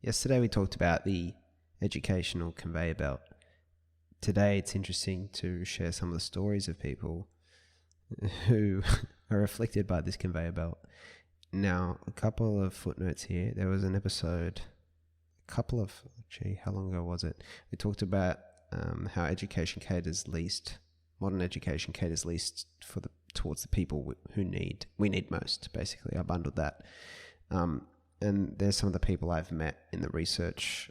Yesterday we talked about the educational conveyor belt. Today it's interesting to share some of the stories of people who are afflicted by this conveyor belt. Now, a couple of footnotes here. There was an episode, how long ago was it? We talked about how modern education caters least towards the people we need most, basically. I bundled that. And there's some of the people I've met in the research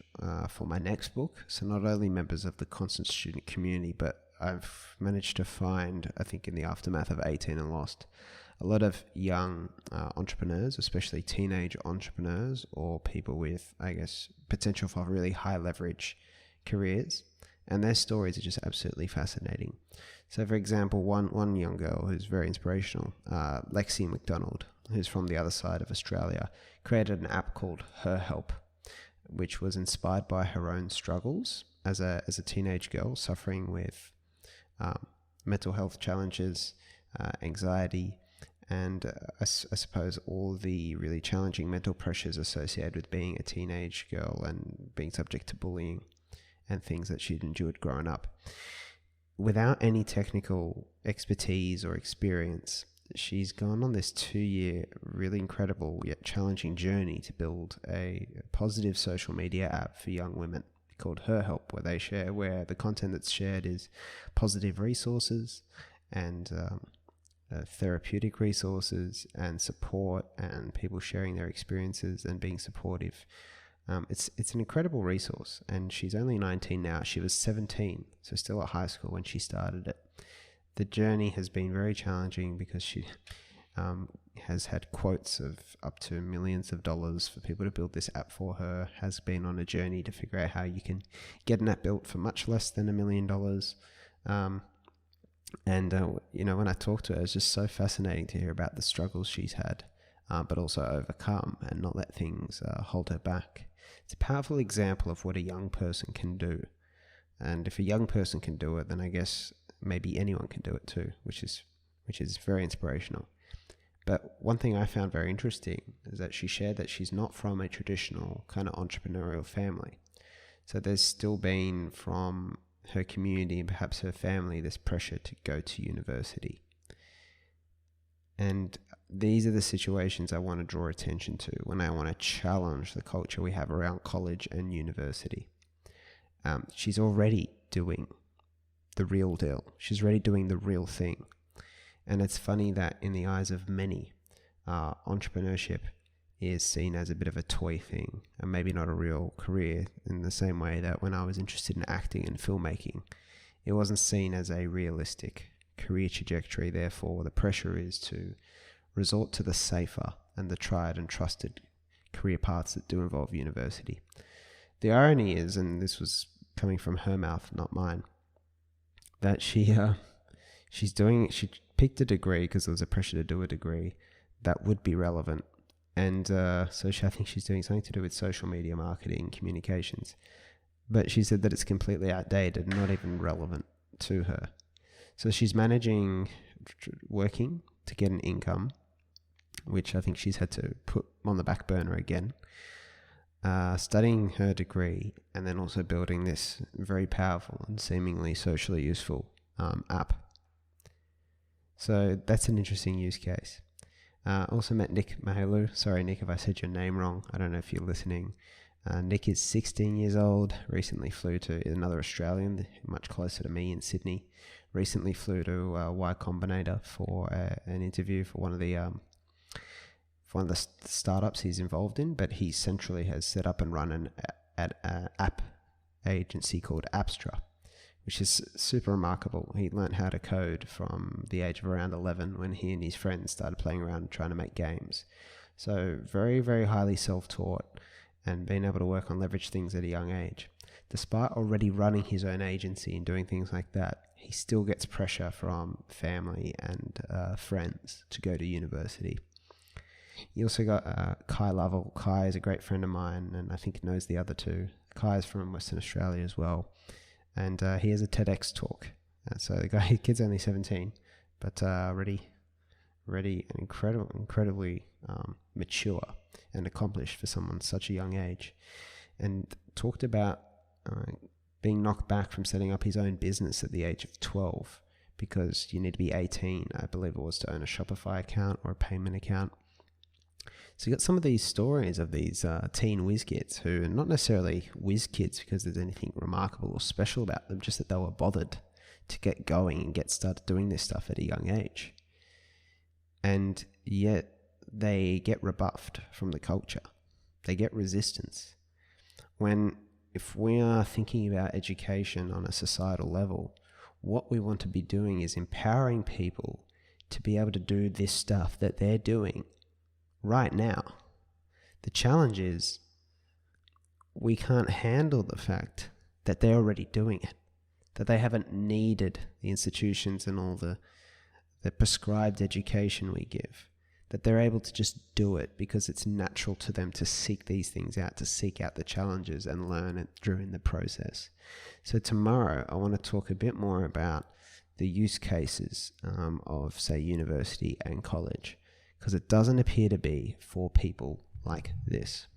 for my next book. So not only members of the constant student community, but I've managed to find, I think in the aftermath of 18 and Lost, a lot of young entrepreneurs, especially teenage entrepreneurs or people with, I guess, potential for really high leverage careers. And their stories are just absolutely fascinating. So for example, one young girl who's very inspirational, Lexy McDonald, who's from the other side of Australia, created an app called HerHelp, which was inspired by her own struggles as a teenage girl suffering with mental health challenges, anxiety, and I suppose all the really challenging mental pressures associated with being a teenage girl and being subject to bullying and things that she'd endured growing up. Without any technical expertise or experience, she's gone on this 2-year, really incredible yet challenging journey to build a positive social media app for young women called HerHelp, where the content that's shared is positive resources and therapeutic resources and support and people sharing their experiences and being supportive. It's an incredible resource, and she's only 19 now. She was 17, so still at high school when she started it. The journey has been very challenging because she has had quotes of up to millions of dollars for people to build this app for her, has been on a journey to figure out how you can get an app built for much less than $1 million. When I talk to her, it's just so fascinating to hear about the struggles she's had, but also overcome and not let things hold her back. It's a powerful example of what a young person can do. And if a young person can do it, then I guess maybe anyone can do it too, which is very inspirational. But one thing I found very interesting is that she shared that she's not from a traditional kind of entrepreneurial family. So there's still been from her community and perhaps her family this pressure to go to university. And these are the situations I want to draw attention to when I want to challenge the culture we have around college and university. She's already doing the real deal. She's already doing the real thing. And it's funny that in the eyes of many, entrepreneurship is seen as a bit of a toy thing and maybe not a real career, in the same way that when I was interested in acting and filmmaking, it wasn't seen as a realistic career trajectory. Therefore, the pressure is to resort to the safer and the tried and trusted career paths that do involve university. The irony is, and this was coming from her mouth, not mine, that she picked a degree because there was a pressure to do a degree that would be relevant. And I think she's doing something to do with social media marketing, communications. But she said that it's completely outdated and not even relevant to her. So she's working to get an income, which I think she's had to put on the back burner again, studying her degree, and then also building this very powerful and seemingly socially useful app. So that's an interesting use case. Also met Mihailou. Sorry, Nick, if I said your name wrong. I don't know if you're listening. Nick is 16 years old, recently flew to another Australian, much closer to me in Sydney. Recently flew to Y Combinator for an interview for one of the startups he's involved in, but he centrally has set up and run an app agency called Appstra, which is super remarkable. He learned how to code from the age of around 11 when he and his friends started playing around trying to make games. So very, very highly self-taught and being able to work on leverage things at a young age. Despite already running his own agency and doing things like that, he still gets pressure from family and friends to go to university. You also got Kai Lovel. Kai is a great friend of mine, and I think knows the other two. Kai is from Western Australia as well, and he has a TEDx talk. So the kid's only 17, but already and incredibly mature and accomplished for someone such a young age. and talked about being knocked back from setting up his own business at the age of 12 because you need to be 18, I believe it was, to own a Shopify account or a payment account. So you got some of these stories of these teen whiz kids who are not necessarily whiz kids because there's anything remarkable or special about them, just that they were bothered to get going and get started doing this stuff at a young age. And yet they get rebuffed from the culture. They get resistance. If we are thinking about education on a societal level, what we want to be doing is empowering people to be able to do this stuff that they're doing right now. The challenge is we can't handle the fact that they're already doing it, that they haven't needed the institutions and all the prescribed education we give, that they're able to just do it because it's natural to them to seek these things out, to seek out the challenges and learn it during the process. So tomorrow I want to talk a bit more about the use cases of, say, university and college, because it doesn't appear to be for people like this.